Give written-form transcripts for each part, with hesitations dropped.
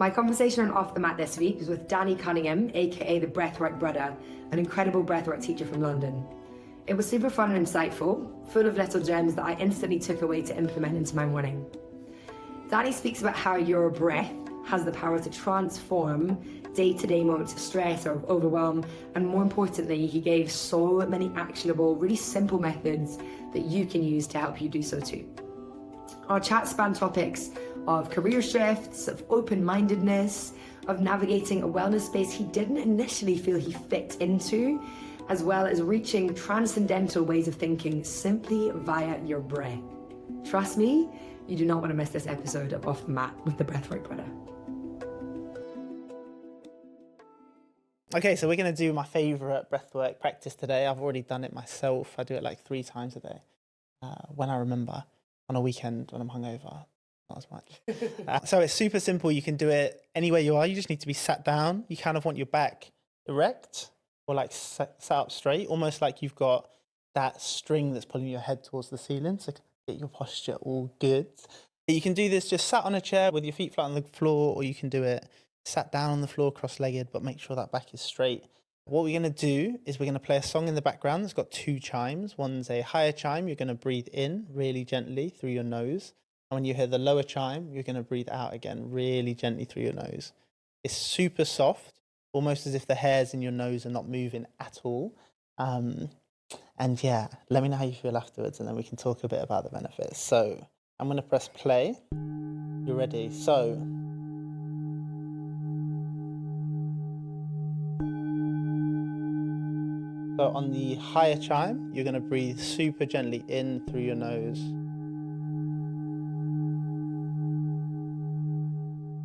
My conversation on Off the Mat this week was with Danny Cunningham, aka the Breathwork Breddah, an incredible breathwork teacher from London. It was super fun and insightful, full of little gems that I instantly took away to implement into my morning. Danny speaks about how your breath has the power to transform day-to-day moments of stress or overwhelm, and more importantly, he gave so many actionable, really simple methods that you can use to help you do so too. Our chat spanned topics of career shifts, of open-mindedness, of navigating a wellness space he didn't initially feel he fit into, as well as reaching transcendental ways of thinking simply via your breath. Trust me, you do not want to miss this episode of Off the Mat with the Breathwork Breddah. Okay, so we're going to do my favourite breathwork practice today. I've already done it myself. I do it like 3 times a day when I remember, on a weekend when I'm hungover. Not as much. So it's super simple. You can do it anywhere you are. You just need to be sat down. You kind of want your back erect or like sat up straight, almost like you've got that string that's pulling your head towards the ceiling. So get your posture all good. You can do this just sat on a chair with your feet flat on the floor, or you can do it sat down on the floor cross-legged, but make sure that back is straight. What we're going to do is we're going to play a song in the background that's got 2 chimes. One's a higher chime. You're going to breathe in really gently through your nose. And when you hear the lower chime, you're going to breathe out again really gently through your nose. It's super soft, almost as if the hairs in your nose are not moving at all. And yeah, let me know how you feel afterwards, and then we can talk a bit about the benefits. So I'm going to press play. You're ready. So on the higher chime, you're going to breathe super gently in through your nose.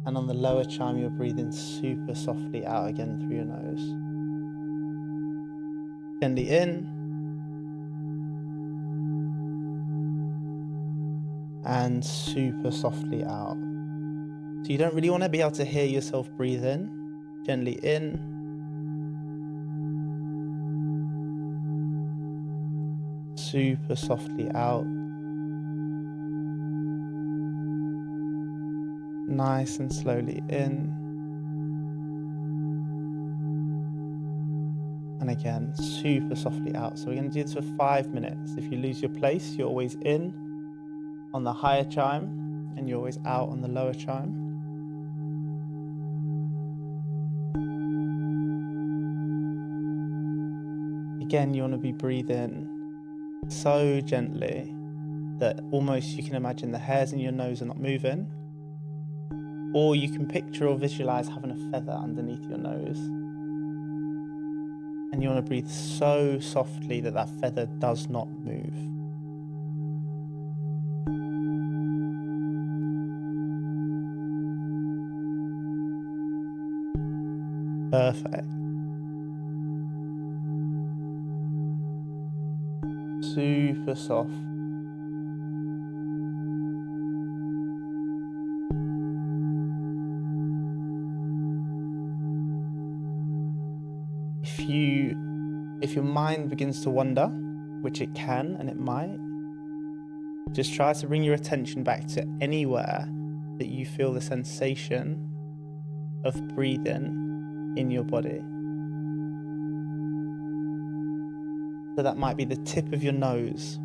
And on the lower chime, you're breathing super softly out again through your nose. Gently in. And super softly out. So you don't really want to be able to hear yourself breathe in. Gently in. Super softly out. Nice and slowly in. And again, super softly out. So we're going to do this for 5 minutes. If you lose your place, you're always in on the higher chime, and you're always out on the lower chime. Again, you want to be breathing so gently that almost you can imagine the hairs in your nose are not moving, or you can picture or visualize having a feather underneath your nose, and you want to breathe so softly that that feather does not move. Perfect. Super soft. If your mind begins to wander, which it can and it might, just try to bring your attention back to anywhere that you feel the sensation of breathing in your body. So that might be the tip of your nose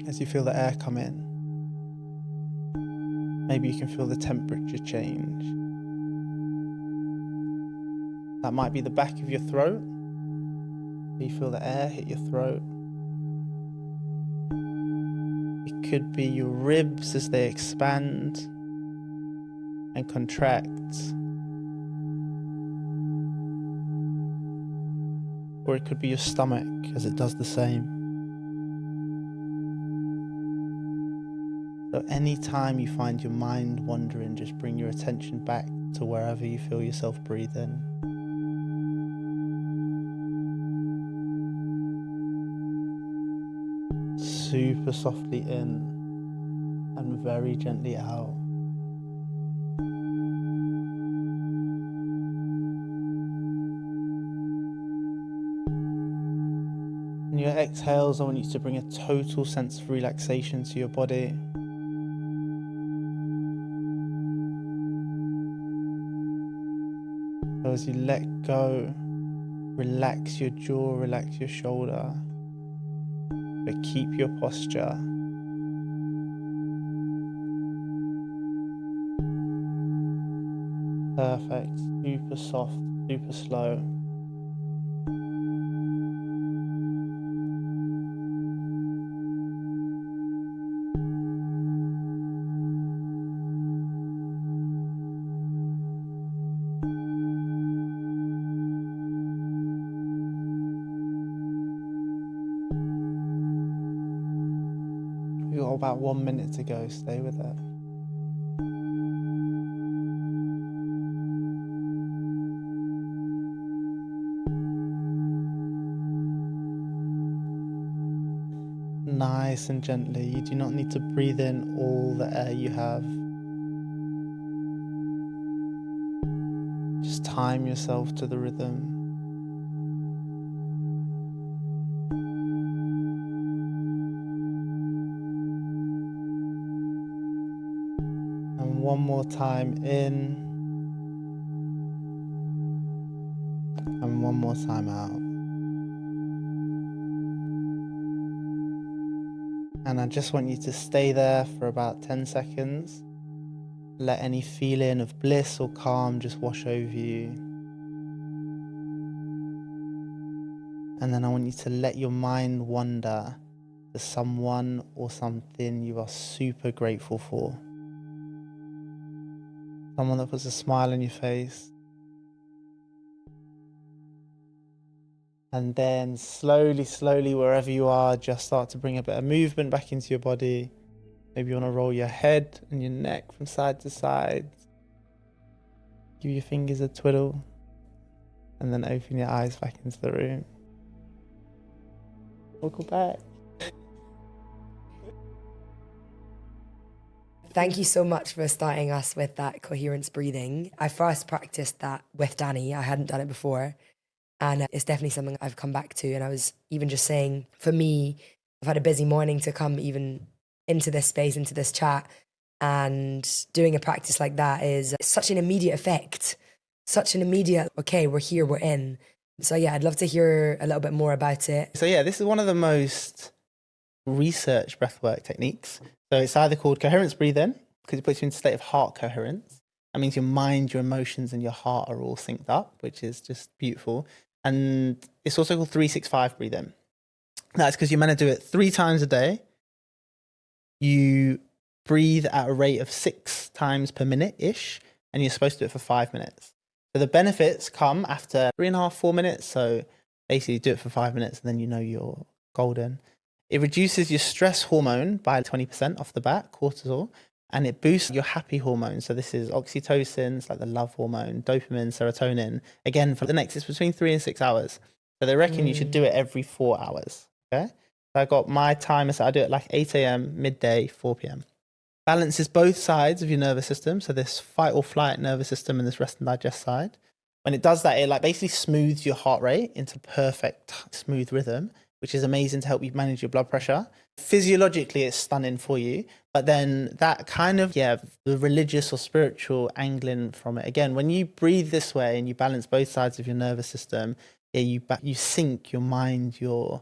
as you feel the air come in. Maybe you can feel the temperature change. That might be the back of your throat. You feel the air hit your throat. It could be your ribs as they expand and contract. Or it could be your stomach as it does the same. So anytime you find your mind wandering, just bring your attention back to wherever you feel yourself breathing. Super softly in and very gently out. In your exhales, I want you to bring a total sense of relaxation to your body. So as you let go, relax your jaw, relax your shoulder, but keep your posture. Perfect. Super soft, super slow. You've got about 1 minute to go. Stay with it. Nice and gently. You do not need to breathe in all the air you have. Just time yourself to the rhythm. And one more time in. And one more time out. And I just want you to stay there for about 10 seconds. Let any feeling of bliss or calm just wash over you. And then I want you to let your mind wander to someone or something you are super grateful for. Someone that puts a smile on your face. And then slowly, slowly, wherever you are, just start to bring a bit of movement back into your body. Maybe you want to roll your head and your neck from side to side. Give your fingers a twiddle. And then open your eyes back into the room. Welcome back. Thank you so much for starting us with that coherence breathing. I first practiced that with Danny. I hadn't done it before. And it's definitely something I've come back to. And I was even just saying, for me, I've had a busy morning to come even into this space, into this chat. And doing a practice like that is such an immediate effect, such an immediate, okay, we're here, we're in. So yeah, I'd love to hear a little bit more about it. So yeah, this is one of the most researched breathwork techniques. So it's either called coherence breathing, because it puts you in a state of heart coherence. That means your mind, your emotions, and your heart are all synced up, which is just beautiful. And it's also called 365 breathing. That's because you're meant to do it 3 times a day. You breathe at a rate of 6 times per minute-ish, and you're supposed to do it for 5 minutes. So the benefits come after 3.5, 4 minutes. So basically do it for 5 minutes and then you know you're golden. It reduces your stress hormone by 20% off the bat, cortisol, and it boosts your happy hormone. So this is oxytocin, it's like the love hormone, dopamine, serotonin. Again, for the next, it's between 3 and 6 hours. So they reckon you should do it every 4 hours. Okay. So I got my timer, so I do it like 8 a.m., midday, 4 p.m. Balances both sides of your nervous system. So this fight or flight nervous system and this rest and digest side. When it does that, it like basically smooths your heart rate into perfect smooth rhythm, which is amazing to help you manage your blood pressure. Physiologically, it's stunning for you. But then that kind of, the religious or spiritual angling from it. Again, when you breathe this way and you balance both sides of your nervous system, you sync your mind, your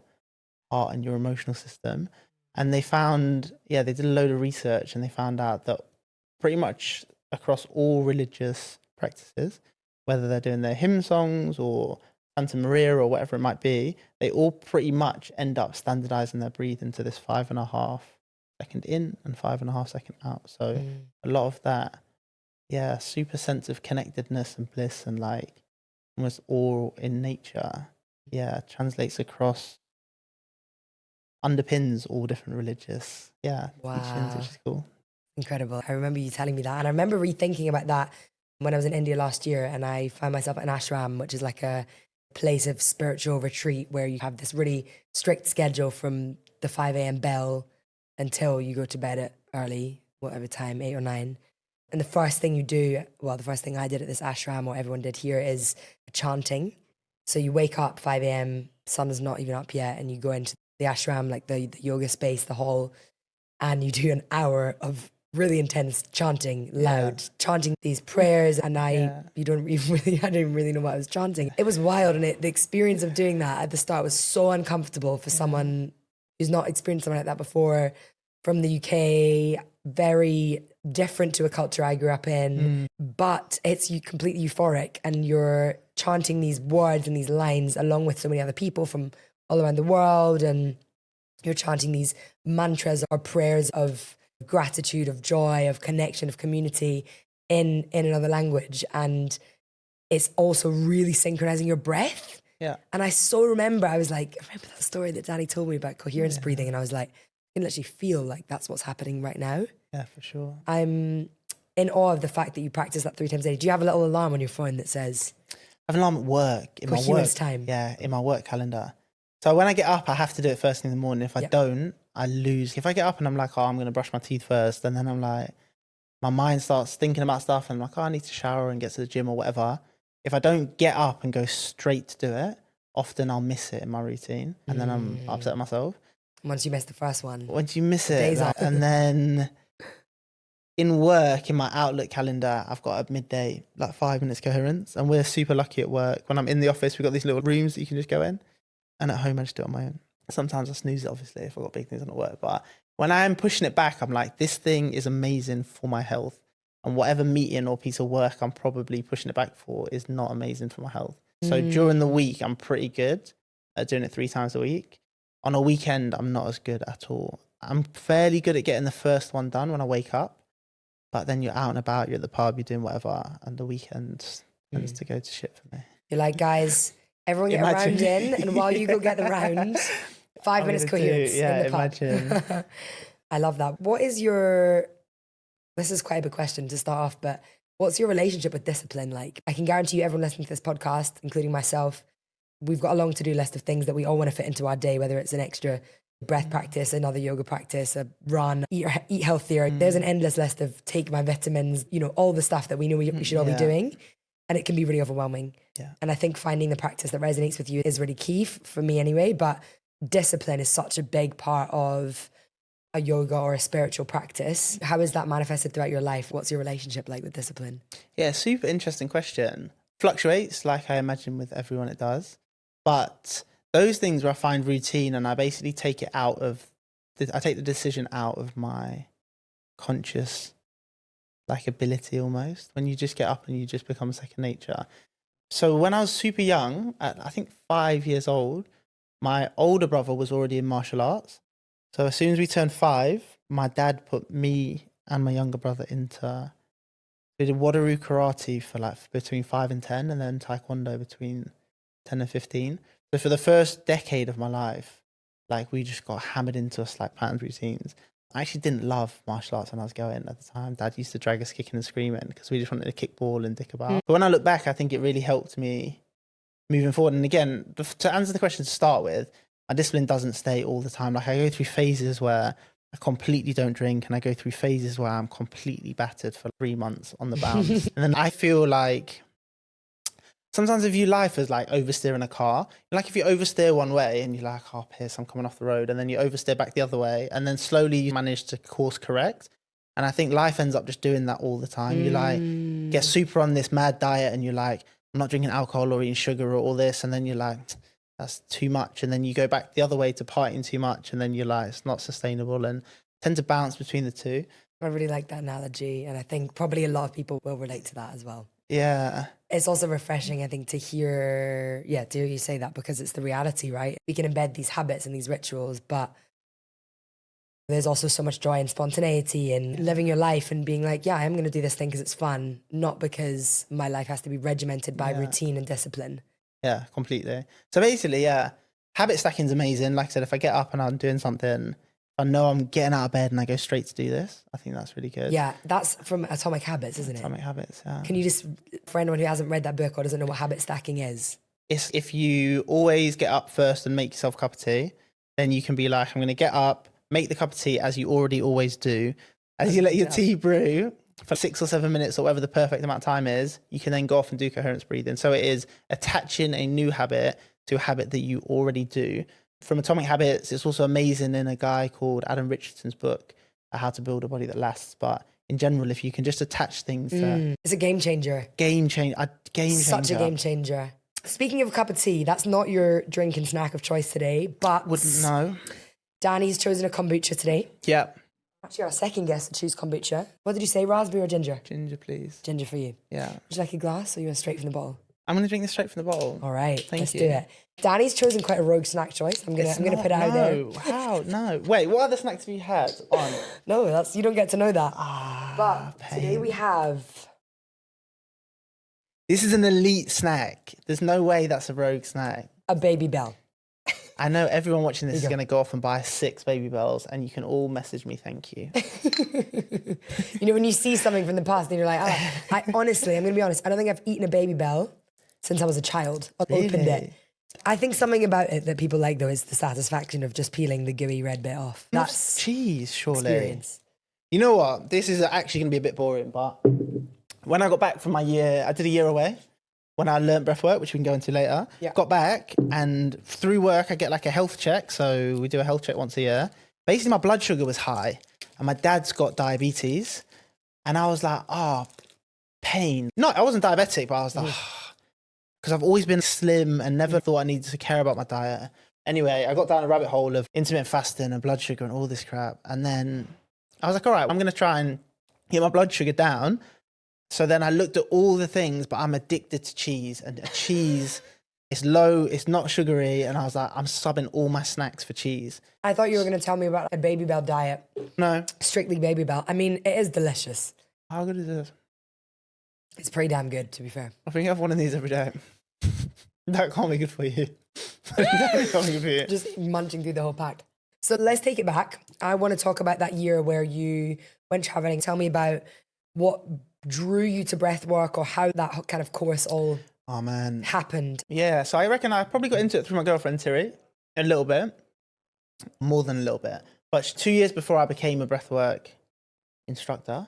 heart and your emotional system. And they found, they did a load of research and they found out that pretty much across all religious practices, whether they're doing their hymn songs or Santa Maria or whatever it might be, they all pretty much end up standardizing their breathing to this 5.5 second in and 5.5 second out. So a lot of that, super sense of connectedness and bliss and like almost awe in nature, translates across, underpins all different religious teachings, which is cool. Incredible. I remember you telling me that. And I remember rethinking about that when I was in India last year and I found myself at an ashram, which is like a place of spiritual retreat where you have this really strict schedule from the 5 a.m. bell until you go to bed at early, whatever time, 8 or 9. And the first thing you do, the first thing I did at this ashram, or everyone did here, is chanting. So you wake up 5 a.m., sun is not even up yet, and you go into the ashram, like the yoga space, the hall, and you do an hour of really intense, chanting loud, chanting these prayers, and I didn't really know what I was chanting. It was wild, and the experience of doing that at the start was so uncomfortable for someone who's not experienced something like that before, from the UK, very different to a culture I grew up in, but it's completely euphoric, and you're chanting these words and these lines along with so many other people from all around the world, and you're chanting these mantras or prayers of gratitude, of joy, of connection, of community in another language. And it's also really synchronizing your breath. Yeah. And I so remember, I remember that story that Danny told me about coherence breathing, and I was like, I can literally feel like that's what's happening right now. Yeah, for sure. I'm in awe of the fact that you practice that 3 times a day. Do you have a little alarm on your phone that says I have an alarm at work, in coherence my work time? Yeah, in my work calendar. So when I get up, I have to do it first thing in the morning. If I don't, I lose. If I get up and I'm like, oh, I'm going to brush my teeth first, and then I'm like, my mind starts thinking about stuff, and I'm like, oh, I need to shower and get to the gym or whatever. If I don't get up and go straight to do it, often I'll miss it in my routine, and then I'm upset at myself. Once you miss the first one. Once you miss it, and then in work, in my Outlook calendar, I've got a midday, like 5 minutes coherence, and we're super lucky at work. When I'm in the office, we've got these little rooms that you can just go in, and at home I just do it on my own. Sometimes I snooze it, obviously, if I've got big things on at work, but when I am pushing it back, I'm like, this thing is amazing for my health, and whatever meeting or piece of work I'm probably pushing it back for is not amazing for my health. So during the week, I'm pretty good at doing it 3 times a week. On a weekend, I'm not as good at all. I'm fairly good at getting the first one done when I wake up, but then you're out and about, you're at the pub, you're doing whatever, and the weekend tends to go to shit for me. You're like, guys, everyone get a round in, and while you go get the round, 5 minutes coherence in the pub. Imagine. I love that. This is quite a big question to start off, but what's your relationship with discipline like? I can guarantee you, everyone listening to this podcast, including myself, we've got a long to-do list of things that we all want to fit into our day, whether it's an extra breath practice, another yoga practice, a run, eat healthier. There's an endless list of take my vitamins, all the stuff that we know we should all be doing. And it can be really overwhelming. Yeah. And I think finding the practice that resonates with you is really key for me anyway. But discipline is such a big part of a yoga or a spiritual practice. How is that manifested throughout your life? What's your relationship like with discipline? Yeah, super interesting question. Fluctuates, like I imagine with everyone it does. But those things where I find routine and I basically take it out of, I take the decision out of my conscious ability almost, when you just get up and you just become second nature. So when I was super young, at I think 5 years old, my older brother was already in martial arts. So as soon as we turned 5, my dad put me and my younger brother into, we did Wadaru karate for between 5 and 10, and then Taekwondo between 10 and 15. So for the first decade of my life, we just got hammered into us patterns, routines. I actually didn't love martial arts when I was going at the time. Dad used to drag us kicking and screaming because we just wanted to kick ball and dick about. But when I look back, I think it really helped me moving forward. And again, to answer the question to start with, my discipline doesn't stay all the time. I go through phases where I completely don't drink, and I go through phases where I'm completely battered for 3 months on the bounce. And then I feel like sometimes I view life as oversteering a car. If you oversteer one way and you're like, oh, Pierce, I'm coming off the road, and then you oversteer back the other way, and then slowly you manage to course correct. And I think life ends up just doing that all the time. You get super on this mad diet, and you're like, I'm not drinking alcohol or eating sugar or all this, and then you're like, that's too much. And then you go back the other way to partying too much, and then you're like, it's not sustainable, and tend to bounce between the two. I really like that analogy, and I think probably a lot of people will relate to that as well. Yeah. It's also refreshing, I think, to hear you say that, because it's the reality, right? We can embed these habits and these rituals, but there's also so much joy and spontaneity in living your life and being like, I'm going to do this thing because it's fun, not because my life has to be regimented by routine and discipline. Yeah, completely. So basically, habit stacking is amazing. Like I said, if I get up and I'm doing something, I know I'm getting out of bed and I go straight to do this. I think that's really good. Yeah, that's from Atomic Habits, isn't it? Atomic Habits, yeah. Can you just, for anyone who hasn't read that book or doesn't know what habit stacking is? It's if you always get up first and make yourself a cup of tea, then you can be like, I'm going to get up, make the cup of tea as you already always do. As you let your tea brew for 6 or 7 minutes or whatever the perfect amount of time is, you can then go off and do coherence breathing. So it is attaching a new habit to a habit that you already do. From Atomic Habits, it's also amazing in a guy called Adam Richardson's book, how to build a body that lasts. But in general, if you can just attach things to It's a game changer. game changer. Such a game changer. Speaking of a cup of tea, that's not your drink and snack of choice today, but Wouldn't know. Danny's chosen a kombucha today. Yeah. Actually, our second guest to choose kombucha. What did you say, raspberry or ginger? Ginger, please. Ginger for you. Yeah. Would you like a glass or you want straight from the bottle? I'm going to drink this straight from the bottle. All right, Thank let's you. do it. Danny's chosen quite a rogue snack choice. I'm gonna put it out there. No, how? No. Wait, what other snacks have you had on? No, you don't get to know that. But pain. today we have This is an elite snack. There's no way that's a rogue snack. a Baby Bell. I know everyone watching this is go. going to go off and buy 6 Baby Bells, and you can all message me, thank you. You know, when you see something from the past and you're like, I'm going to be honest, I don't think I've eaten a Baby Bell since I was a child. I opened it. I think something about it that people like, though, is the satisfaction of just peeling the gooey red bit off. That's cheese, surely. experience. You know what? This is actually going to be a bit boring, but when I got back from my year, I did a year away when I learnt breathwork, which we can go into later. Yeah. Got back, and through work, I get like a health check. So we do a health check once a year. Basically, my blood sugar was high, and my dad's got diabetes. And I was like, pain. No, I wasn't diabetic, but I was like, because I've always been slim and never thought I needed to care about my diet. Anyway, I got down a rabbit hole of intermittent fasting and blood sugar and all this crap. And then I was like, all right, I'm going to try and get my blood sugar down. So then I looked at all the things, but I'm addicted to cheese. And cheese is low, it's not sugary. And I was like, I'm subbing all my snacks for cheese. I thought you were going to tell me about a Baby Bell diet. No. Strictly Baby Bell. I mean, it is delicious. How good is this? It's pretty damn good, to be fair. I think I have one of these every day. That can't be good for you. That can't be good for you. Just munching through the whole pack. So let's take it back. I want to talk about that year where you went traveling. Tell me about what drew you to breathwork or how that kind of course all happened. Yeah, so I reckon I probably got into it through my girlfriend, Terry, a little bit. More than a little bit. But 2 years before I became a breathwork instructor,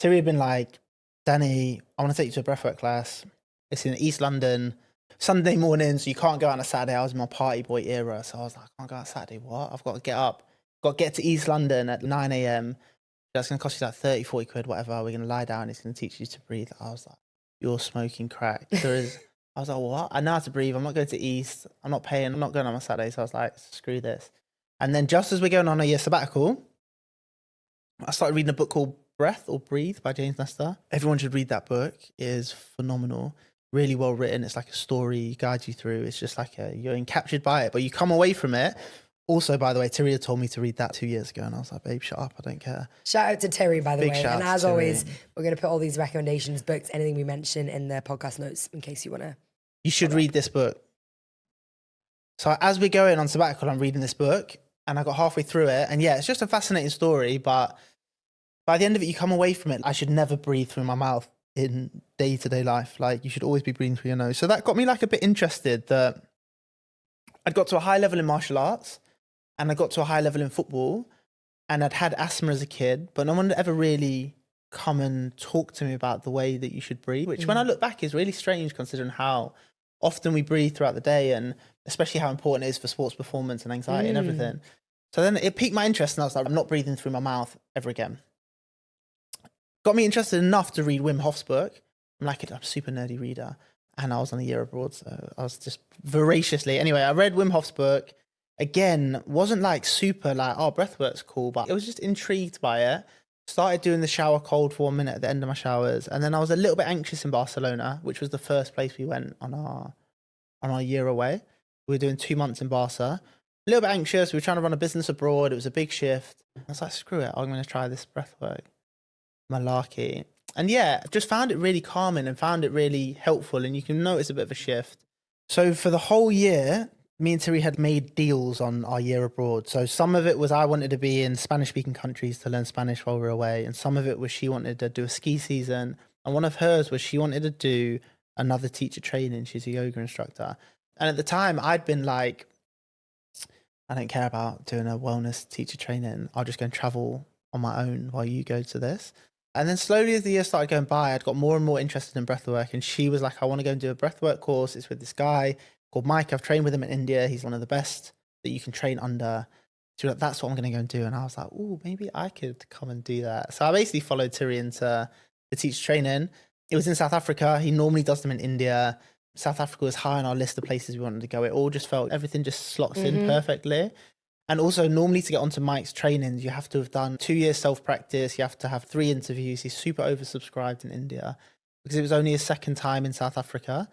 Terry had been like, Danny, I want to take you to a breathwork class. It's in East London, Sunday morning, so you can't go out on a Saturday. I was in my party boy era, so I was like, I can't go out Saturday. What? I've got to get up. Got to get to East London at 9 a.m. That's going to cost you like 30, 40 quid, whatever. We're going to lie down. It's going to teach you to breathe. I was like, you're smoking crack. I was like, what? I know how to breathe. I'm not going to East. I'm not paying. I'm not going on my Saturday. So I was like, screw this. And then just as we're going on a year sabbatical, I started reading a book called Breathe by James Nestor. Everyone should read that book. It is phenomenal. Really well written. It's like a story, guides you through. It's just like you're encaptured by it, but you come away from it. Also, by the way, Terry had told me to read that 2 years ago, and I was like, babe, shut up, I don't care. Shout out to Terry, by the Big way. shout And out as to always, Terry. we're going to put all these recommendations, books, anything we mention in the podcast notes in case you want to. You should read this book. So as we're going on sabbatical, I'm reading this book, and I got halfway through it, and yeah, it's just a fascinating story, but by the end of it, you come away from it. I should never breathe through my mouth in day-to-day life. Like, you should always be breathing through your nose. So that got me like a bit interested that I'd got to a high level in martial arts, and I got to a high level in football, and I'd had asthma as a kid, but no one had ever really come and talk to me about the way that you should breathe, which when I look back is really strange considering how often we breathe throughout the day, and especially how important it is for sports performance and anxiety and everything. So then it piqued my interest, and I was like, I'm not breathing through my mouth ever again. Got me interested enough to read Wim Hof's book. I'm a super nerdy reader, and I was on a year abroad, so I was just voraciously. Anyway, I read Wim Hof's book. Again, wasn't like super like, oh, breathwork's cool, but I was just intrigued by it. Started doing the shower cold for 1 minute at the end of my showers, and then I was a little bit anxious in Barcelona, which was the first place we went on our year away. We were doing 2 months in Barca. A little bit anxious. We were trying to run a business abroad. It was a big shift. I was like, screw it, I'm going to try this breathwork malarkey. And yeah, just found it really calming and found it really helpful, and you can notice a bit of a shift. So for the whole year, me and Terry had made deals on our year abroad. So some of it was I wanted to be in Spanish-speaking countries to learn Spanish while we were away, and some of it was she wanted to do a ski season, and one of hers was she wanted to do another teacher training. She's a yoga instructor. And at the time, I'd been like, I don't care about doing a wellness teacher training. I'll just go and travel on my own while you go to this. And then slowly as the years started going by, I'd got more and more interested in breathwork. And she was like, I want to go and do a breathwork course. It's with this guy called Mike. I've trained with him in India. He's one of the best that you can train under. she was like, that's what I'm going to go and do. And I was like, oh, maybe I could come and do that. So I basically followed Tiri into the teacher training. It was in South Africa. He normally does them in India. South Africa was high on our list of places we wanted to go. It all just felt, everything just slots in perfectly. And also normally to get onto Mike's trainings, you have to have done 2 years self-practice. You have to have 3 interviews. He's super oversubscribed in India because it was only his second time in South Africa.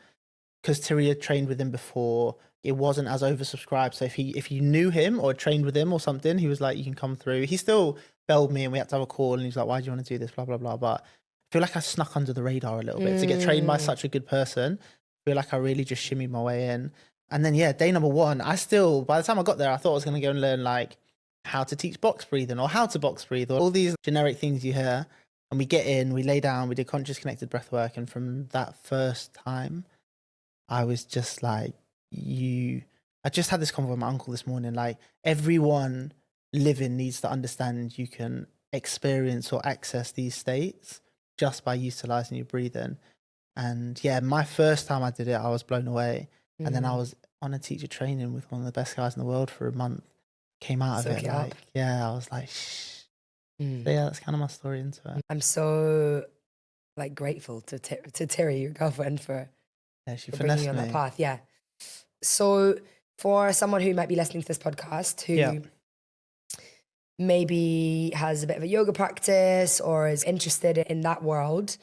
Because Tiri had trained with him before, it wasn't as oversubscribed. So if you knew him or trained with him or something, he was like, you can come through. He still belled me and we had to have a call and he was like, why do you want to do this? Blah, blah, blah. But I feel like I snuck under the radar a little bit to get trained by such a good person. I feel like I really just shimmied my way in. And then, yeah, day number 1, by the time I got there, I thought I was going to go and learn like how to teach box breathing or how to box breathe or all these generic things you hear. And we get in, we lay down, we did conscious connected breath work. And from that first time, I was just like, I just had this convo with my uncle this morning. Like, everyone living needs to understand you can experience or access these states just by utilizing your breathing. And yeah, my first time I did it, I was blown away. And then I was on a teacher training with one of the best guys in the world for a month. Came out of it like, yeah, I was like, shh. So yeah, that's kind of my story into it. I'm so like grateful to Tiri, your girlfriend, for She bringing you on that path. Yeah. So for someone who might be listening to this podcast who maybe has a bit of a yoga practice or is interested in that world,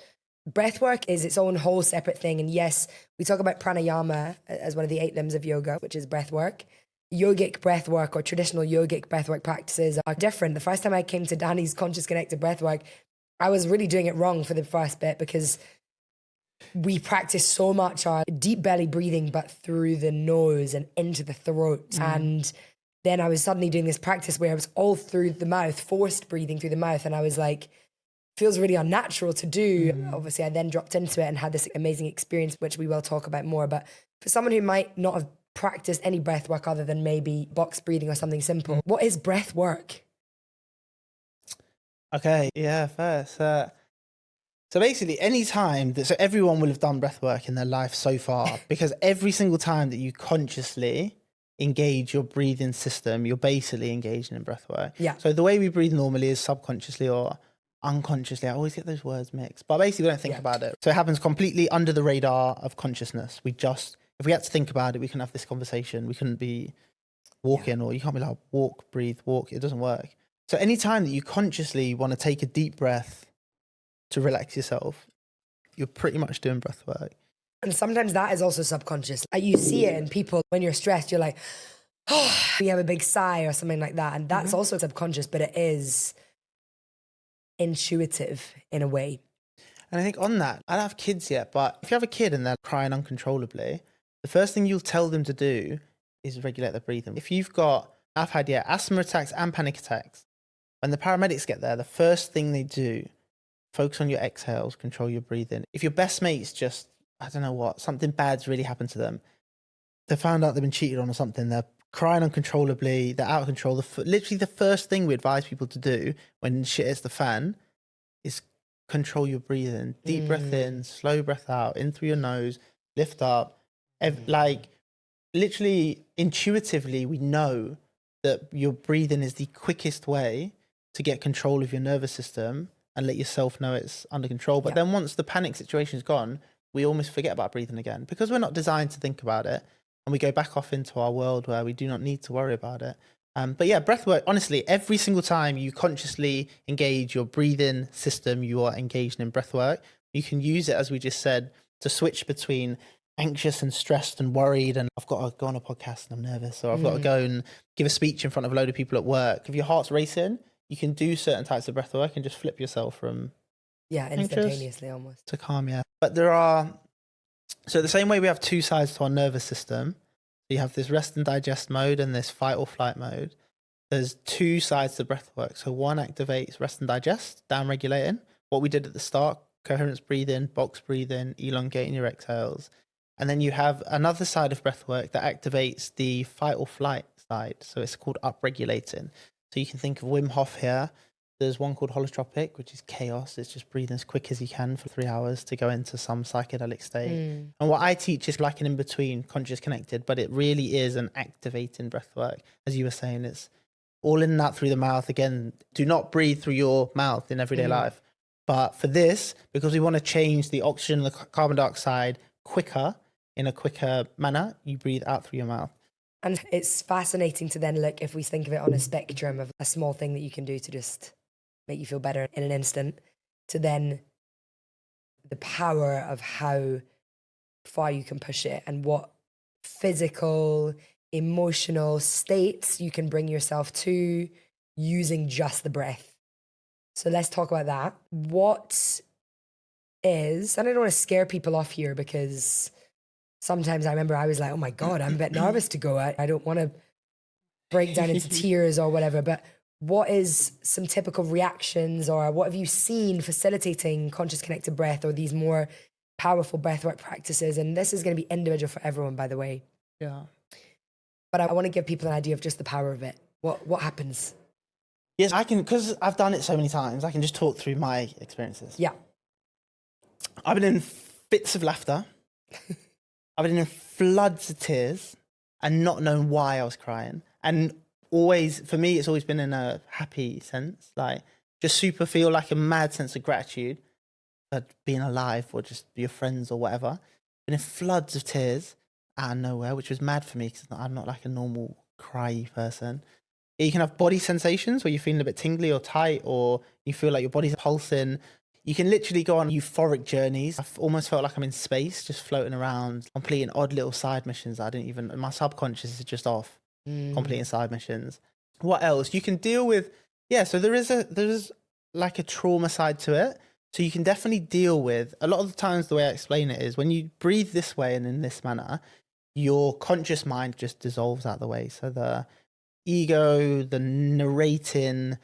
breathwork is its own whole separate thing. And yes, we talk about pranayama as one of the 8 limbs of yoga, which is breathwork. Yogic breathwork or traditional yogic breathwork practices are different. The first time I came to Danny's conscious connected breathwork, I was really doing it wrong for the first bit because we practice so much our deep belly breathing, but through the nose and into the throat. And then I was suddenly doing this practice where I was all through the mouth, forced breathing through the mouth. And I was like, feels really unnatural to do. Obviously, I then dropped into it and had this amazing experience, which we will talk about more. But for someone who might not have practiced any breath work other than maybe box breathing or something simple, what is breath work? Okay, yeah, fair. So basically, so everyone will have done breath work in their life so far, because every single time that you consciously engage your breathing system, you're basically engaging in breath work. Yeah. So the way we breathe normally is subconsciously or unconsciously. I always get those words mixed, but basically we don't think about it. So it happens completely under the radar of consciousness. If we had to think about it, we couldn't have this conversation. We couldn't be walking, or you can't be like, walk, breathe, walk. It doesn't work. So anytime that you consciously want to take a deep breath to relax yourself, you're pretty much doing breath work. And sometimes that is also subconscious. You see it in people when you're stressed, you're like, oh, you have a big sigh or something like that. And that's also subconscious, but it is intuitive in a way. And I think on that, I don't have kids yet, but if you have a kid and they're crying uncontrollably, the first thing you'll tell them to do is regulate their breathing. If I've had asthma attacks and panic attacks. When the paramedics get there, the first thing they do, focus on your exhales, control your breathing. If your best mate's just, I don't know what, something bad's really happened to them, they found out they've been cheated on or something, they're crying uncontrollably, they're out of control. Literally the first thing we advise people to do when shit hits the fan is control your breathing. Deep breath in, slow breath out, in through your nose, lift up. Like, literally intuitively, we know that your breathing is the quickest way to get control of your nervous system and let yourself know it's under control. But then once the panic situation is gone, we almost forget about breathing again because we're not designed to think about it. And we go back off into our world where we do not need to worry about it. But yeah, breath work, honestly, every single time you consciously engage your breathing system, you are engaged in breath work. You can use it, as we just said, to switch between anxious and stressed and worried, and I've got to go on a podcast and I'm nervous, or I've got to go and give a speech in front of a load of people at work. If your heart's racing, you can do certain types of breath work and just flip yourself from instantaneously almost to calm. But so the same way we have 2 sides to our nervous system, you have this rest and digest mode and this fight or flight mode. There's 2 sides to breath work. So one activates rest and digest, down regulating what we did at the start, coherence breathing, box breathing, elongating your exhales. And then you have another side of breath work that activates the fight or flight side. So it's called upregulating. So you can think of Wim Hof here. There's one called holotropic, which is chaos. It's just breathing as quick as you can for 3 hours to go into some psychedelic state. And what I teach is like an in-between, conscious connected, but it really is an activating breath work. As you were saying, it's all in and out through the mouth. Again, do not breathe through your mouth in everyday life. But for this, because we want to change the oxygen and the carbon dioxide quicker, in a quicker manner, you breathe out through your mouth. And it's fascinating to then look, if we think of it on a spectrum of a small thing that you can do to just make you feel better in an instant, to then the power of how far you can push it and what physical, emotional states you can bring yourself to using just the breath. So let's talk about that. What is, and I don't want to scare people off here, because sometimes I remember I was like, oh my God, I'm a bit nervous to go. I don't want to break down into tears or whatever, but what is some typical reactions, or what have you seen facilitating conscious connected breath or these more powerful breathwork practices? And this is going to be individual for everyone, by the way. Yeah. But I want to give people an idea of just the power of it. What happens? Yes, I can, because I've done it so many times, I can just talk through my experiences. Yeah. I've been in fits of laughter. I've been in floods of tears and not known why I was crying. And always, for me, it's always been in a happy sense, like just super feel like a mad sense of gratitude for being alive, or just your friends or whatever. Been in floods of tears out of nowhere, which was mad for me because I'm not like a normal cry person. You can have body sensations where you're feeling a bit tingly or tight, or you feel like your body's pulsing. You can literally go on euphoric journeys. I've almost felt like I'm in space, just floating around, completing odd little side missions. My subconscious is just off, completing side missions. What else? You can deal with, so there's like a trauma side to it. So you can definitely deal with, a lot of the times the way I explain it is when you breathe this way and in this manner, your conscious mind just dissolves out of the way. So the ego, the narrating,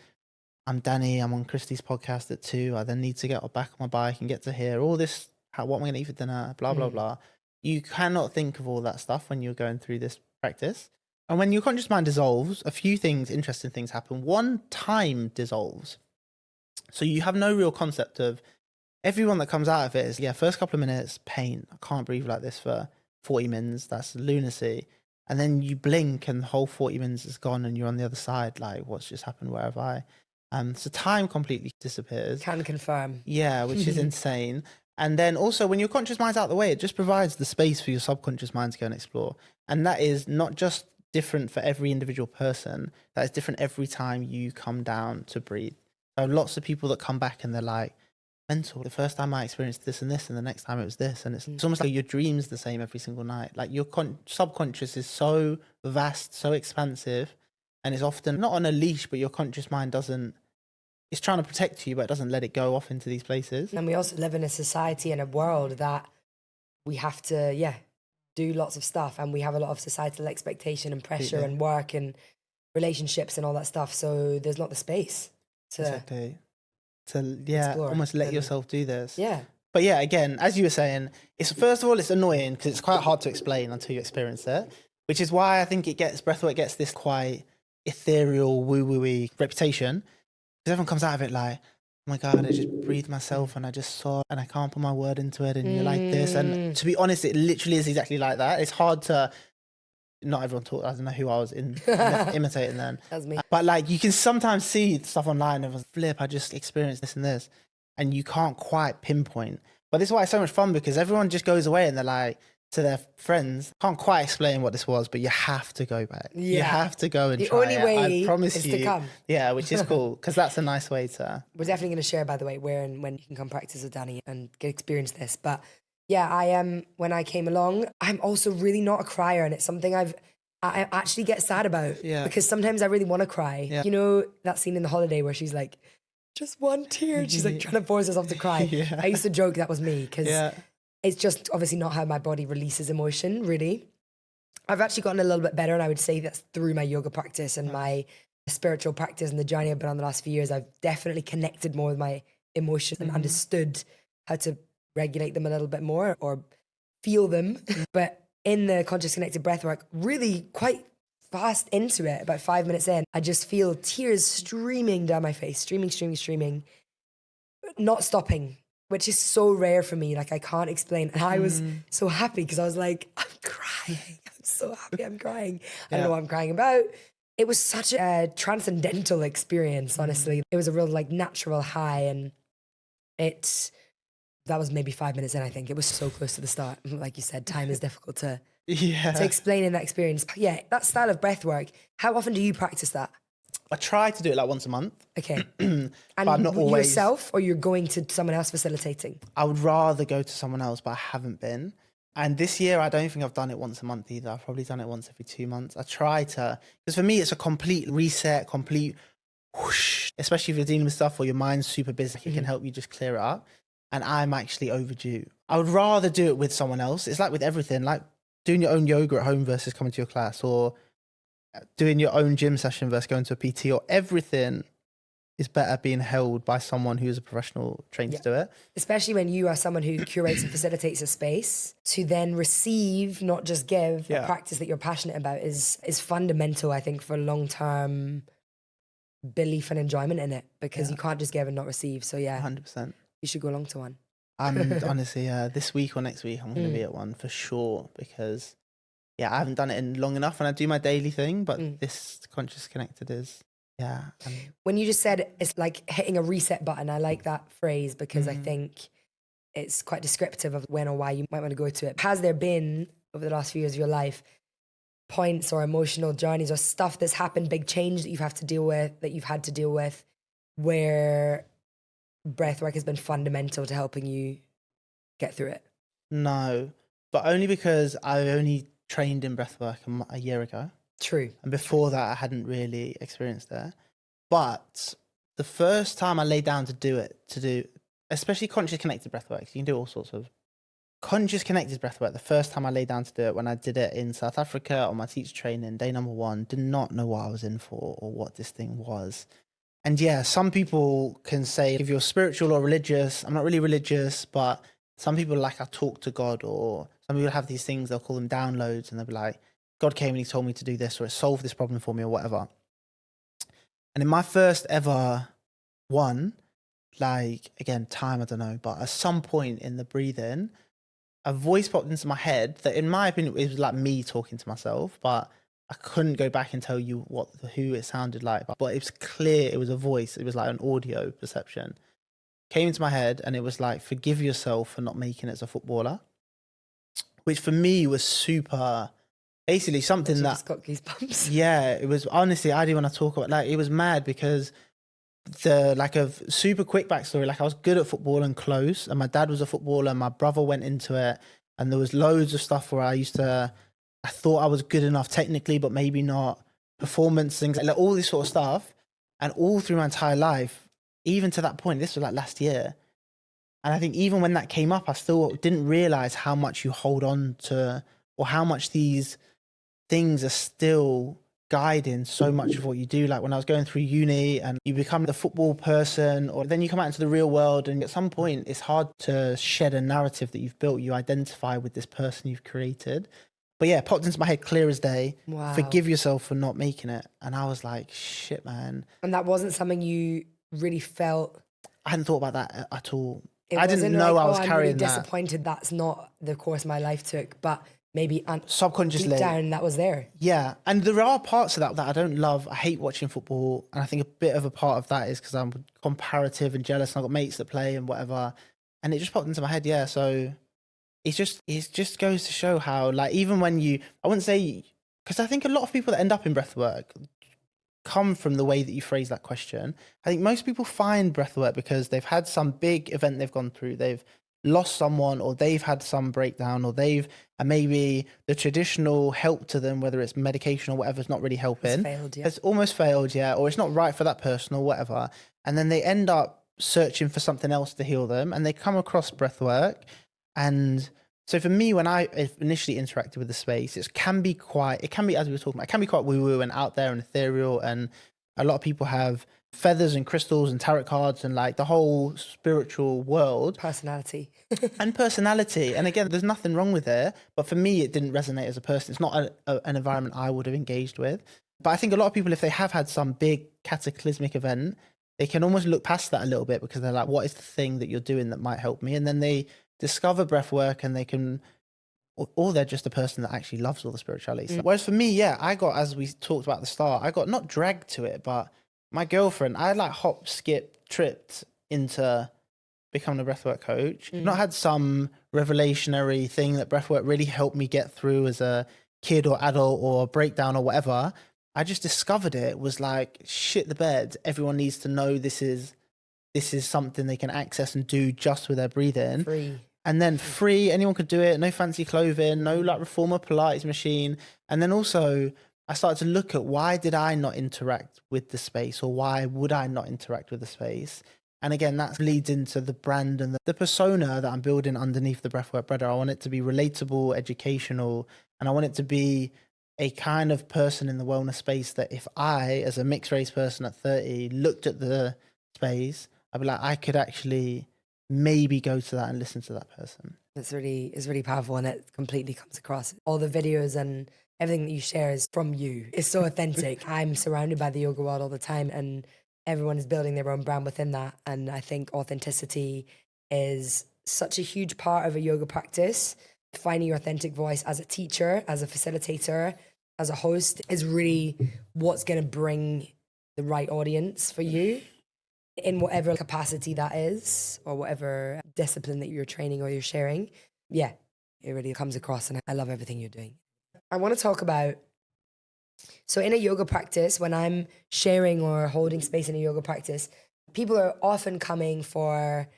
I'm Danny, I'm on Christie's podcast at 2, I then need to get back on my bike and get to here, all this, what am I going to eat for dinner, blah, blah, blah. You cannot think of all that stuff when you're going through this practice. And when your conscious mind dissolves, a few things, interesting things happen. One, time dissolves. So you have no real concept of, everyone that comes out of it is, first couple of minutes, pain. I can't breathe like this for 40 minutes. That's lunacy. And then you blink and the whole 40 minutes is gone and you're on the other side. Like, what's just happened? Where have I? So time completely disappears. Can confirm. Yeah, which is insane. And then also when your conscious mind's out of the way, it just provides the space for your subconscious mind to go and explore. And that is not just different for every individual person. That is different every time you come down to breathe. So lots of people that come back and they're like, mental. The first time I experienced this and this, and the next time it was this. And it's almost like your dream's the same every single night. Like your subconscious is so vast, so expansive, and it's often not on a leash, but your conscious mind it's trying to protect you, but it doesn't let it go off into these places. And we also live in a society and a world that we have to, do lots of stuff, and we have a lot of societal expectation and pressure and work and relationships and all that stuff. So there's not the space to explore, almost let yourself do this. Yeah. But again, as you were saying, it's first of all, it's annoying because it's quite hard to explain until you experience it, which is why I think breathwork gets this quite ethereal, woo-woo-y reputation. Because everyone comes out of it like, oh my God, I just breathed myself and I just saw, and I can't put my word into it, and you're like this. And to be honest, it literally is exactly like that. It's hard to, not everyone talks, I don't know who I was imitating then. That's me. But like you can sometimes see stuff online and flip, I just experienced this and this, and you can't quite pinpoint. But this is why it's so much fun, because everyone just goes away and they're like, to their friends, can't quite explain what this was, but you have to go back. Yeah. You have to go and try it. The only way I promise is you, to come. Yeah, which is cool, because that's a nice way to... We're definitely going to share, by the way, where and when you can come practice with Danny and experience this. But I when I came along, I'm also really not a crier, and it's something I actually get sad about. Yeah. Because sometimes I really want to cry. Yeah. You know that scene in The Holiday where she's like, just one tear, and she's like trying to force herself to cry. Yeah. I used to joke that was me, because it's just obviously not how my body releases emotion, really. I've actually gotten a little bit better, and I would say that's through my yoga practice and my spiritual practice and the journey I've been on the last few years. I've definitely connected more with my emotions and understood how to regulate them a little bit more or feel them. But in the conscious connected breathwork, really quite fast into it, about 5 minutes in, I just feel tears streaming down my face, streaming, not stopping, which is so rare for me. Like, I can't explain. And I was so happy because I was like, I'm crying. I'm so happy I'm crying. I don't know what I'm crying about. it was such a transcendental experience, honestly. It was a real like natural high, and that was maybe 5 minutes in, I think. It was so close to the start. Like you said, time is difficult to explain in that experience. But yeah, that style of breath work, how often do you practice that? I try to do it like once a month. Okay. But And I'm not always yourself, or you're going to someone else facilitating? I would rather go to someone else, but I haven't been. And this year, I don't think I've done it once a month either. I've probably done it once every 2 months. I try to, because for me, it's a complete reset, complete whoosh, especially if you're dealing with stuff or your mind's super busy, it can help you just clear it up. And I'm actually overdue. I would rather do it with someone else. It's like with everything, like doing your own yoga at home versus coming to your class, or doing your own gym session versus going to a PT, or everything is better being held by someone who's a professional trained to do it. Especially when you are someone who curates and facilitates a space, to then receive, not just give, a practice that you're passionate about is fundamental, I think, for long-term belief and enjoyment in it, because you can't just give and not receive. So yeah, 100%. you should go along to one. I'm honestly, this week or next week, I'm going to be at one for sure, because I haven't done it in long enough, and I do my daily thing, but this Conscious Connected is, When you just said it's like hitting a reset button, I like that phrase, because I think it's quite descriptive of when or why you might want to go to it. Has there been, over the last few years of your life, points or emotional journeys or stuff that's happened, big change that you've had to deal with, where breathwork has been fundamental to helping you get through it? No, but only because I only trained in breathwork a year ago. True. And before that, I hadn't really experienced it. But the first time I lay down to do especially conscious connected breathwork, you can do all sorts of conscious connected breathwork. The first time I lay down to do it, when I did it in South Africa on my teacher training, day number 1, did not know what I was in for or what this thing was. And some people can say, if you're spiritual or religious, I'm not really religious, but some people like I talk to God, or some people have these things, they'll call them downloads, and they'll be like, God came and he told me to do this, or it solved this problem for me, or whatever. And in my first ever one, like, again, time, I don't know, but at some point in the breathing, a voice popped into my head that, in my opinion, it was like me talking to myself, but I couldn't go back and tell you who it sounded like. But it was clear it was a voice. It was like an audio perception. Came into my head, and it was like, forgive yourself for not making it as a footballer, which for me was super... Basically something that... just got goosebumps. Yeah, it was, honestly, I didn't want to talk about, like, it was mad, because a super quick backstory, like, I was good at football and close, and my dad was a footballer, and my brother went into it, and there was loads of stuff where I thought I was good enough technically, but maybe not, performance, things like all this sort of stuff. And all through my entire life, even to that point, this was like last year, and I think even when that came up, I still didn't realize how much you hold on to, or how much these things are still guiding so much of what you do. Like when I was going through uni, and you become the football person, or then you come out into the real world, and at some point it's hard to shed a narrative that you've built. You identify with this person you've created. But it popped into my head clear as day. Wow. Forgive yourself for not making it. And I was like, shit, man. And that wasn't something you really felt? I hadn't thought about that at all. I didn't know I was I'm carrying really that. disappointed that's not the course my life took, but maybe subconsciously deep down that was there. Yeah, and there are parts of that I don't love. I hate watching football, and I think a bit of a part of that is because I'm comparative and jealous, and I've got mates that play and whatever, and it just popped into my head. Yeah, so it just goes to show how, like, even when I wouldn't say, because I think a lot of people that end up in breathwork come from the way that you phrase that question. I think most people find breathwork because they've had some big event they've gone through, they've lost someone, or they've had some breakdown, or and maybe the traditional help to them, whether it's medication or whatever, is not really helping. It's almost failed, or it's not right for that person or whatever. And then they end up searching for something else to heal them, and they come across breathwork. And so for me, when I initially interacted with the space, it can be, as we were talking about, it can be quite woo-woo and out there and ethereal. And a lot of people have feathers and crystals and tarot cards and like the whole spiritual world. Personality. And again, there's nothing wrong with it. But for me, it didn't resonate as a person. It's not an environment I would have engaged with. But I think a lot of people, if they have had some big cataclysmic event, they can almost look past that a little bit, because they're like, what is the thing that you're doing that might help me? And then they discover breath work, and they can or they're just a person that actually loves all the spirituality stuff. Whereas for me, yeah, I got, as we talked about at the start, I got not dragged to it, but my girlfriend, I like hop, skip, tripped into becoming a breathwork coach. Not had some revelationary thing that breathwork really helped me get through as a kid or adult or breakdown or whatever. I just discovered it was like, shit the bed. Everyone needs to know this is something they can access and do just with their breathing. Free. And then free, anyone could do it. No fancy clothing, no like reformer Pilates machine. And then also I started to look at, why did I not interact with the space, or why would I not interact with the space? And again, that leads into the brand and the persona that I'm building underneath the Breathwork Breddah. I want it to be relatable, educational, and I want it to be a kind of person in the wellness space that if I, as a mixed race person at 30, looked at the space, I'd be like, I could actually maybe go to that and listen to that person. It's really powerful, and it completely comes across. All the videos and everything that you share is from you. It's so authentic. I'm surrounded by the yoga world all the time, and everyone is building their own brand within that. And I think authenticity is such a huge part of a yoga practice. Finding your authentic voice as a teacher, as a facilitator, as a host is really what's going to bring the right audience for you in whatever capacity that is, or whatever discipline that you're training or you're sharing. Yeah, it really comes across, and I love everything you're doing. I want to talk about, so in a yoga practice, when I'm sharing or holding space in a yoga practice, people are often coming for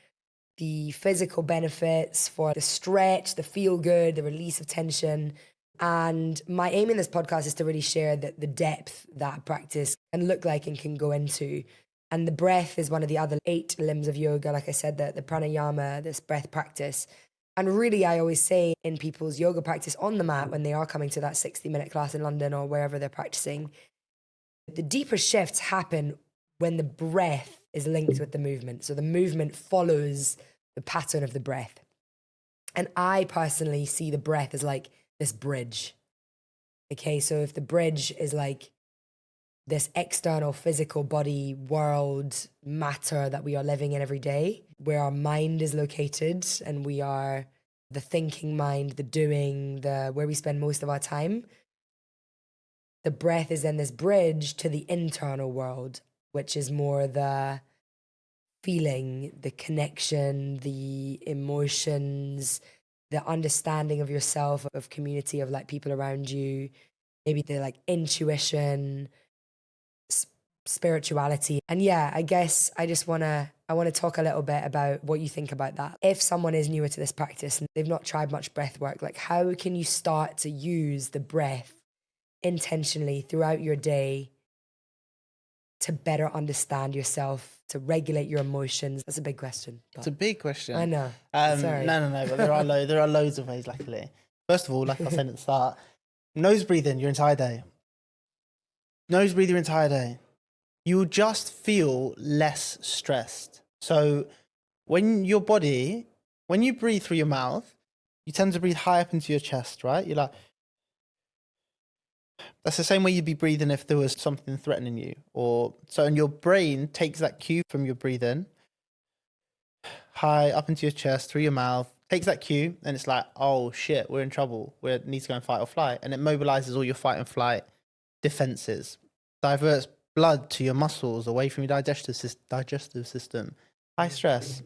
the physical benefits, for the stretch, the feel good, the release of tension. And my aim in this podcast is to really share the depth that practice can look like and can go into. And the breath is one of the other 8 limbs of yoga. Like I said, the pranayama, this breath practice. And really, I always say in people's yoga practice on the mat, when they are coming to that 60-minute class in London or wherever they're practicing, the deeper shifts happen when the breath is linked with the movement. So the movement follows the pattern of the breath. And I personally see the breath as like this bridge. Okay, so if the bridge is like this external physical body, world, matter that we are living in every day, where our mind is located, and we are the thinking mind, the doing, where we spend most of our time, the breath is then this bridge to the internal world, which is more the feeling, the connection, the emotions, the understanding of yourself, of community, of like people around you, maybe the like intuition, spirituality. And yeah, I guess I want to talk a little bit about what you think about that. If someone is newer to this practice and they've not tried much breath work, like how can you start to use the breath intentionally throughout your day to better understand yourself, to regulate your emotions? That's a big question. It's a big question. I know. Sorry. No, but there are loads of ways, luckily. First of all, like I said at the start, nose breathing your entire day. Nose breathe your entire day. You will just feel less stressed. So when you breathe through your mouth, you tend to breathe high up into your chest, right? You're like, that's the same way you'd be breathing if there was something threatening you. And your brain takes that cue from your breathing high up into your chest, through your mouth, takes that cue, and it's like, oh shit, we're in trouble. We need to go and fight or flight. And it mobilizes all your fight and flight defenses, diverts blood to your muscles, away from your digestive system. High stress.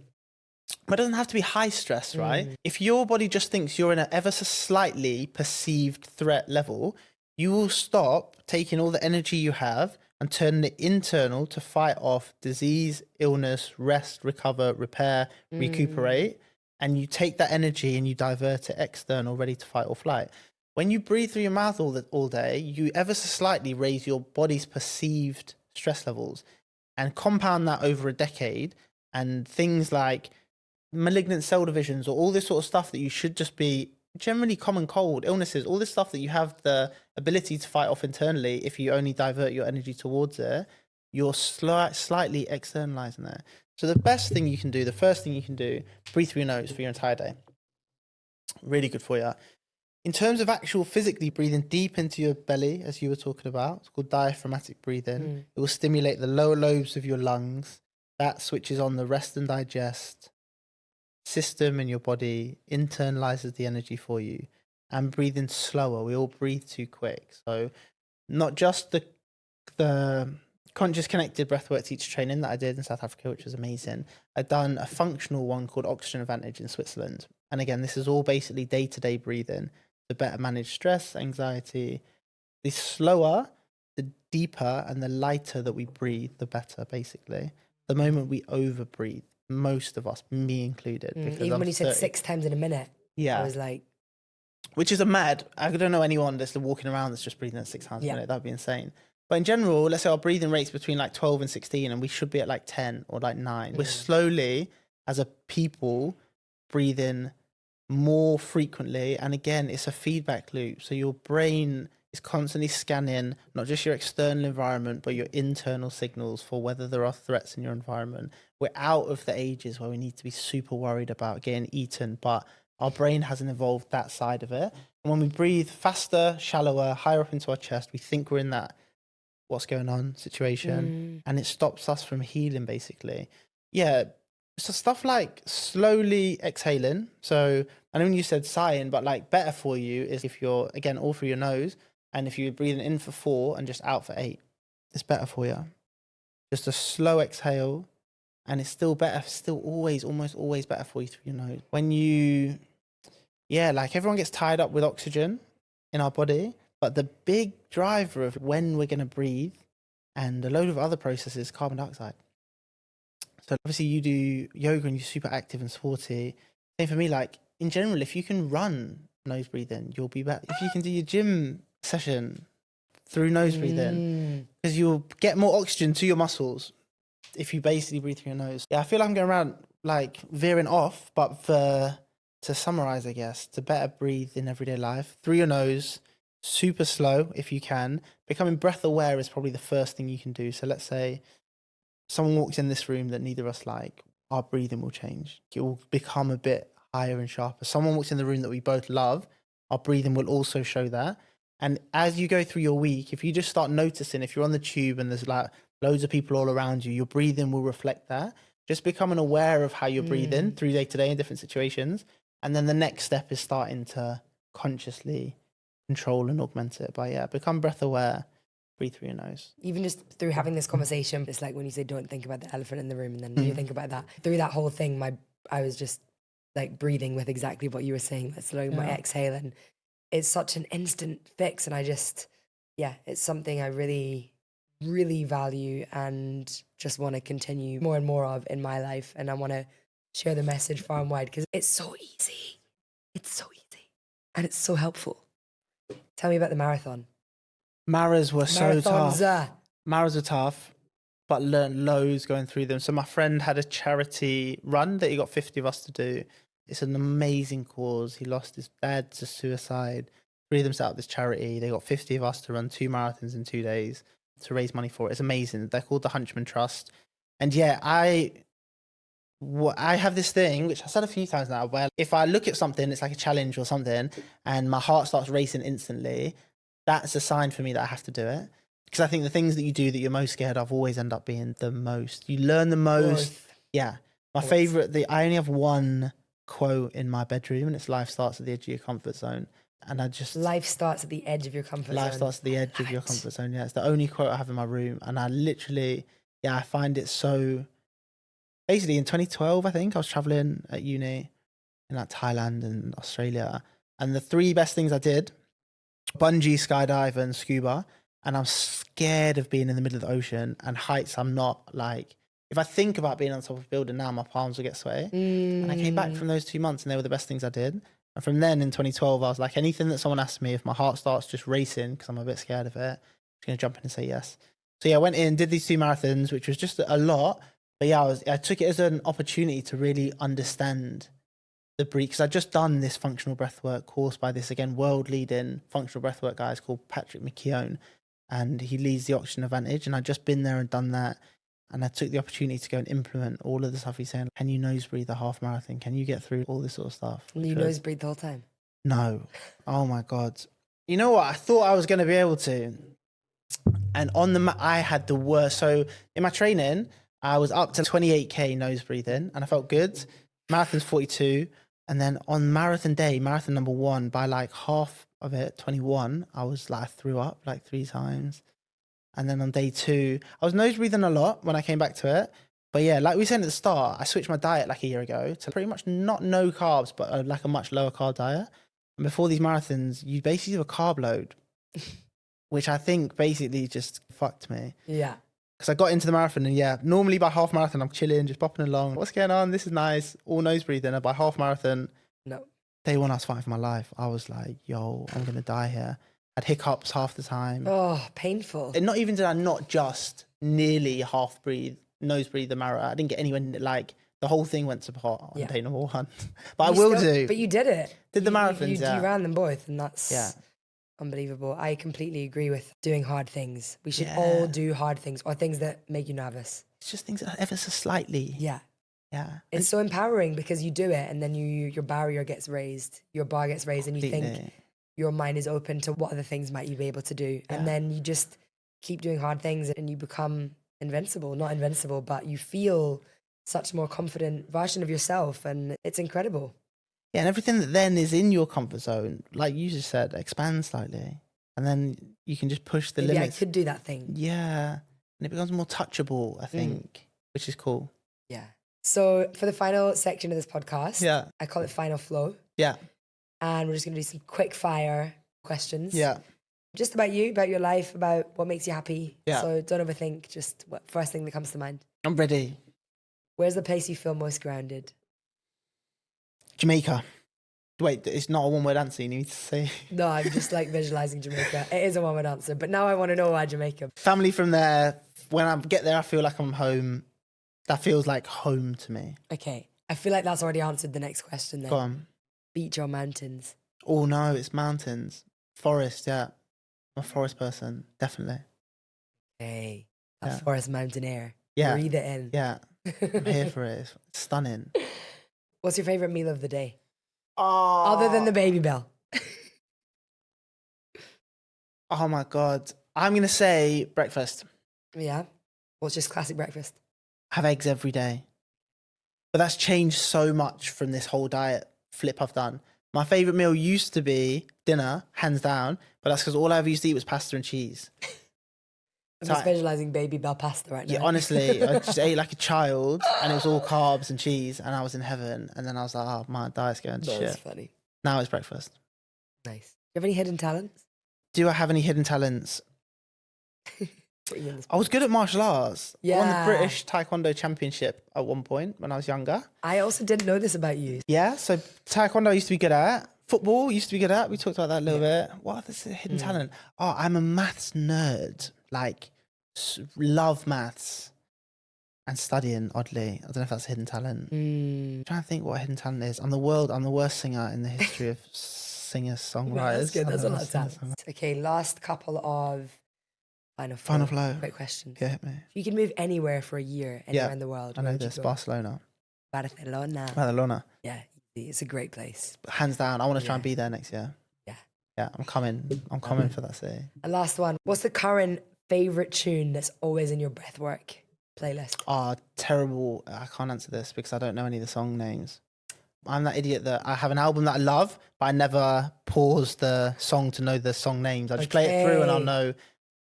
But it doesn't have to be high stress, right? If your body just thinks you're in an ever so slightly perceived threat level, you will stop taking all the energy you have and turning it internal to fight off disease, illness, rest, recover, repair, recuperate. And you take that energy and you divert it external, ready to fight or flight. When you breathe through your mouth all day, you ever so slightly raise your body's perceived stress levels, and compound that over a decade, and things like malignant cell divisions or all this sort of stuff that you should just be generally common cold, illnesses, all this stuff that you have the ability to fight off internally if you only divert your energy towards it, you're slightly externalizing that. So the first thing you can do, breathe through your nose for your entire day. Really good for you. In terms of actual physically breathing deep into your belly, as you were talking about, it's called diaphragmatic breathing. It will stimulate the lower lobes of your lungs. That switches on the rest and digest system in your body, internalizes the energy for you. and breathing slower. We all breathe too quick. So not just the conscious connected breathwork teacher training that I did in South Africa, which was amazing. I'd done a functional one called Oxygen Advantage in Switzerland. And again, this is all basically day-to-day breathing to better manage stress, anxiety. The slower, the deeper and the lighter that we breathe, the better, basically. The moment we overbreathe, most of us, me included. Even when you said 6 times in a minute, I was like... Which is I don't know anyone that's walking around that's just breathing at 6 times a minute. That'd be insane. But in general, let's say our breathing rate's between like 12 and 16, and we should be at like 10 or like 9. We're slowly, as a people, breathing more frequently. And again, it's a feedback loop. So your brain is constantly scanning not just your external environment, but your internal signals for whether there are threats in your environment. We're out of the ages where we need to be super worried about getting eaten, but our brain hasn't evolved that side of it. And when we breathe faster, shallower, higher up into our chest, we think we're in that what's going on situation, and it stops us from healing, basically. So stuff like slowly exhaling. So I know when you said sighing, but like better for you is if you're, again, all through your nose, and if you're breathing in for 4 and just out for 8, it's better for you. Just a slow exhale, and it's still better, almost always better for you through your nose. When you, like everyone gets tied up with oxygen in our body, but the big driver of when we're going to breathe and a load of other processes, carbon dioxide. So obviously you do yoga and you're super active and sporty. Same for me, like in general, if you can run nose breathing, you'll be better. If you can do your gym session through nose breathing, because you'll get more oxygen to your muscles if you basically breathe through your nose. I feel like I'm going around like veering off, but to summarize, I guess, to better breathe in everyday life through your nose, super slow if you can. Becoming breath aware is probably the first thing you can do. So let's say someone walks in this room that neither of us like, our breathing will change. It will become a bit higher and sharper. Someone walks in the room that we both love, our breathing will also show that. And as you go through your week, if you just start noticing, if you're on the tube and there's like loads of people all around you, your breathing will reflect that. Just becoming aware of how you're breathing through day to day in different situations. And then the next step is starting to consciously control and augment it. But become breath aware, breathe through your nose. Even just through having this conversation, it's like when you say don't think about the elephant in the room, and then you think about that. Through that whole thing, I was just like breathing with exactly what you were saying, like slowing my exhale, and it's such an instant fix. And I just, it's something I really, really value and just want to continue more and more of in my life. And I want to share the message far and wide because it's so easy. It's so easy. And it's so helpful. Tell me about the marathon. Marathons were so tough. Marathons. Marathons were tough, but learned loads going through them. So my friend had a charity run that he got 50 of us to do. It's an amazing cause. He lost his dad to suicide. 3 of them set up this charity. They got 50 of us to run 2 marathons in 2 days to raise money for it. It's amazing. They're called the Hunchman Trust. And I have this thing, which I said a few times now, where if I look at something, it's like a challenge or something, and my heart starts racing instantly, that's a sign for me that I have to do it. Because I think the things that you do that you're most scared of always end up being the most. You learn the most. My favorite, I only have one quote in my bedroom, and it's life starts at the edge of your comfort zone. And life starts at the edge of your comfort zone. Life starts at the edge of your comfort zone. Yeah, it's the only quote I have in my room. And I literally, I find it so... Basically, in 2012, I think, I was traveling at uni in like Thailand and Australia. And the 3 best things I did, bungee, skydive, and scuba. And I'm scared of being in the middle of the ocean. And heights, I'm not like... If I think about being on top of a building now, my palms will get sweaty. And I came back from those 2 months, and they were the best things I did. And from then, in 2012, I was like, anything that someone asks me, if my heart starts just racing, because I'm a bit scared of it, I'm just going to jump in and say yes. So I went in, did these 2 marathons, which was just a lot. But I took it as an opportunity to really understand the breathe, because I'd just done this functional breathwork course by this, again, world-leading functional breathwork guy. It's called Patrick McKeown, and he leads the Oxygen Advantage. And I'd just been there and done that. And I took the opportunity to go and implement all of the stuff he's saying. Can you nose breathe a half marathon? Can you get through all this sort of stuff? You nose breathe the whole time? No. Oh my God. You know what? I thought I was going to be able to. And on I had the worst. So in my training, I was up to 28K nose breathing, and I felt good. Marathon's 42. And then on marathon day, marathon number 1, by like half of it, 21, I was like, I threw up like 3 times. And then on day 2, I was nose breathing a lot when I came back to it. But yeah, like we said at the start, I switched my diet like a year ago to pretty much not no carbs, but like a much lower carb diet. And before these marathons, you basically do a carb load, which I think basically just fucked me. Yeah. Because I got into the marathon and yeah, normally by half marathon, I'm chilling, just popping along. What's going on? This is nice. All nose breathing. And by half marathon, No. day 1, I was fighting for my life. I was like, yo, I'm going to die here. I had hiccups half the time. Oh, painful. And not even did I not just nearly half breathe, nose breathe the marathon. I didn't get anywhere, like the whole thing went to pot on day number 1. But I will do. But you did it. Did the marathons, You ran them both, and that's yeah. unbelievable. I completely agree with doing hard things. We should all do hard things or things that make you nervous. It's just things that ever so slightly. Yeah. Yeah. It's so empowering because you do it and then your barrier gets raised, your bar gets raised, and you think your mind is open to what other things might you be able to do. Yeah. And then you just keep doing hard things and you become invincible. Not invincible, but you feel such a more confident version of yourself, and it's incredible. Yeah, and everything that then is in your comfort zone, like you just said, expands slightly. And then you can just push the Maybe limits. I could do that thing. Yeah. And it becomes more touchable, I think, which is cool. Yeah. So for the final section of this podcast, Yeah. I call it Final Flow. Yeah. And we're just going to do some quick fire questions. Yeah. Just about you, about your life, about what makes you happy. Yeah. So don't overthink, just what first thing that comes to mind. I'm ready. Where's the place you feel most grounded? Jamaica. Wait, it's not a one-word answer you need to say. No, I'm just like visualizing Jamaica. It is a one-word answer, but now I want to know why Jamaica. Family from there. When I get there, I feel like I'm home. That feels like home to me. Okay. I feel like that's already answered the next question then. Go on. Beach or mountains? Oh no, it's mountains. Forest, yeah. I'm a forest person, definitely. Hey, a Yeah. forest mountain air. Yeah. Breathe it in. Yeah. I'm here for it. It's stunning. What's your favorite meal of the day? Oh. Other than the baby bell. Oh my God. I'm going to say breakfast. Yeah. What's just classic breakfast? Have eggs every day. But that's changed so much from this whole diet flip I've done. My favorite meal used to be dinner, hands down, but that's because all I ever used to eat was pasta and cheese. I'm So just visualizing baby bell pasta right now. Yeah, honestly, I just ate like a child and it was all carbs and cheese and I was in heaven. And then I was like, oh, my diet's going to That's shit. funny. Now it's breakfast. Nice. Do you have any hidden talents? Do I have any hidden talents? I was good at martial arts. I won the Yeah. British Taekwondo Championship at one point when I was younger. I also didn't know this about you. Yeah, so Taekwondo I used to be good at. Football used to be good at. We talked about that a little bit. What is a hidden talent? Oh, I'm a maths nerd. Like, love maths and studying, oddly. I don't know if that's a hidden talent. I'm trying to think what a hidden talent is. I'm the worst singer in the history of singer-songwriters. That's good. That's a I'm lot of talent. Okay, last couple of Final flow. Quick questions. Yeah, hit me. If you could move anywhere for a year, anywhere in the world, I know where would this. you go? Barcelona. Barcelona. Yeah, easy. It's a great place. Hands down. I want to try and be there next year. Yeah. Yeah, I'm coming. I'm coming for that city. And last one. What's the current favorite tune that's always in your breathwork playlist? Oh, terrible. I can't answer this because I don't know any of the song names. I'm that idiot that I have an album that I love, but I never pause the song to know the song names. I just play it through and I'll know.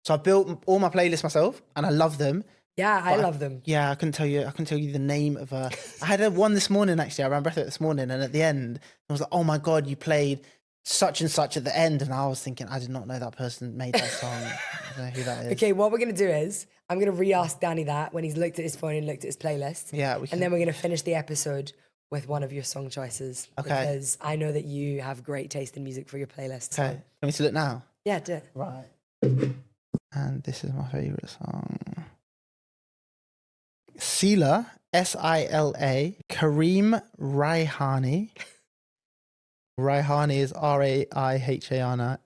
So I built all my playlists myself and I love them. Yeah, I love them. Yeah, I couldn't tell you the name of a. I had one this morning actually. I ran Breathwork this morning, and at the end, I was like, "Oh my God, you played such and such at the end," and I was thinking, I did not know that person made that song. I don't know who that is. Okay, what we're gonna do is I'm gonna re-ask Danny that when he's looked at his phone and looked at his playlist. Yeah, we can. And then we're gonna finish the episode with one of your song choices. Okay. Because I know that you have great taste in music for your playlist. So. Okay, want me to look now? Yeah, do it. Right. And this is my favorite song. Sila, Sila, Kareem Raihani. Raihani is Raihani.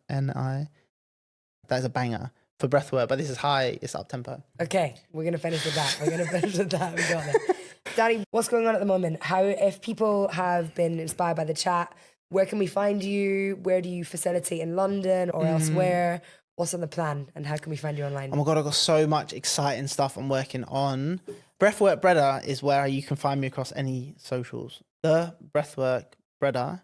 That is a banger for Breathwork, but this is high, it's up tempo. Okay, we're going to finish with that. We got it. Danny, what's going on at the moment? If people have been inspired by the chat, where can we find you? Where do you facilitate in London or elsewhere? What's on the plan and how can we find you online? Oh my God, I've got so much exciting stuff I'm working on. Breathwork Breddah is where you can find me across any socials. The Breathwork Breddah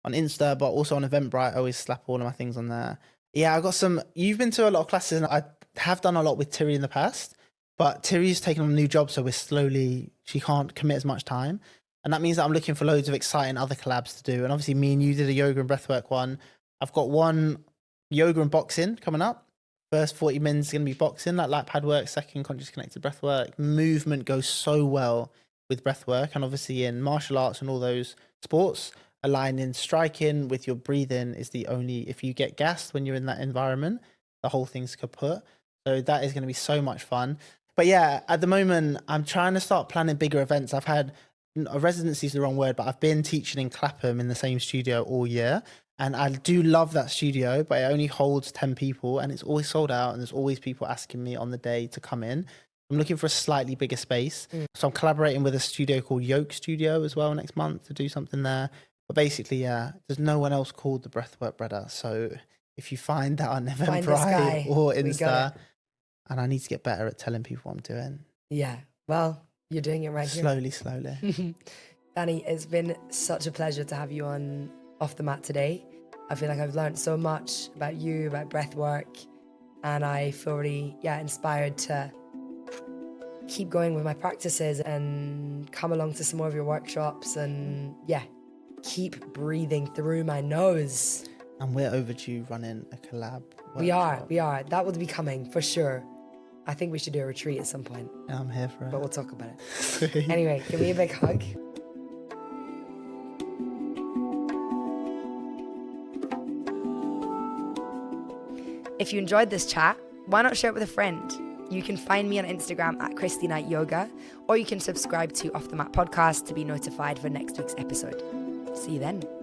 on Insta, but also on Eventbrite. I always slap all of my things on there. Yeah, I got some. You've been to a lot of classes, and I have done a lot with Tiri in the past, but Tiri's taken on a new job, so she can't commit as much time. And that means that I'm looking for loads of exciting other collabs to do. And obviously, me and you did a yoga and breathwork one. I've got one yoga and boxing coming up. First 40 minutes is going to be boxing, like light pad work. Second, conscious connected breathwork. Movement goes so well with breathwork. And obviously, in martial arts and all those sports, aligning striking with your breathing is the only, if you get gassed when you're in that environment, the whole thing's kaput. So that is going to be so much fun. But yeah, at the moment, I'm trying to start planning bigger events. I've had, a residency is the wrong word, but I've been teaching in Clapham in the same studio all year. And I do love that studio, but it only holds 10 people and it's always sold out. And there's always people asking me on the day to come in. I'm looking for a slightly bigger space. So I'm collaborating with a studio called Yoke Studio as well next month to do something there. But basically, yeah, there's no one else called the Breathwork Breddah. So if you find that on Eventbrite or Insta, and I need to get better at telling people what I'm doing. Yeah, well, you're doing it right slowly. Danny, it's been such a pleasure to have you on Off the Mat today. I feel like I've learned so much about you, about breath work, and I feel really, inspired to keep going with my practices and come along to some more of your workshops and, keep breathing through my nose. And we're overdue running a collab workshop. We are. That will be coming for sure. I think we should do a retreat at some point. Yeah, I'm here for it. But we'll talk about it. Anyway, give me a big hug. If you enjoyed this chat, why not share it with a friend? You can find me on Instagram at Christy Knight Yoga, or you can subscribe to Off the Mat Podcast to be notified for next week's episode. See you then.